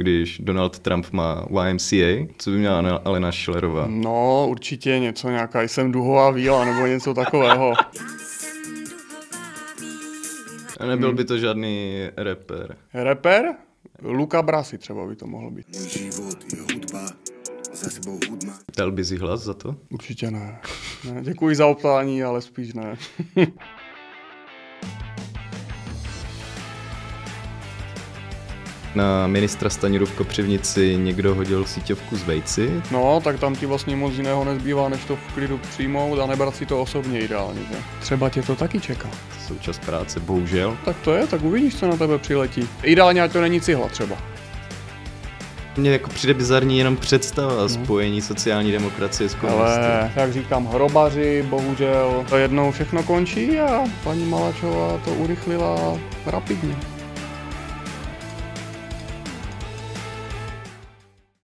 když Donald Trump má YMCA, co by měla Alena Schillerová? No, určitě něco, nějaká Jsem duhová víla, nebo něco takového. A nebyl by to žádný rapper. Rapper? Luca Brasi třeba by to mohlo být. Dal by si hlas za to? Určitě ne. Děkuji za optání, ale spíš ne. Na ministra Stanjuru v Kopřivnici někdo hodil síťovku z vejci. No, tak tam ti vlastně moc jiného nezbývá, než to v klidu přijmout a nebrat si to osobně ideálně, že? Třeba tě to taky čeká. Součas práce, bohužel. Tak to je, tak uvidíš, co na tebe přiletí. Ideálně, ať to není cihla třeba. Mně jako přijde bizarní jenom představa spojení sociální demokracie s komunisty. Ale, jak říkám, hrobaři, bohužel, to jednou všechno končí a paní Maláčová to urychlila rapidně.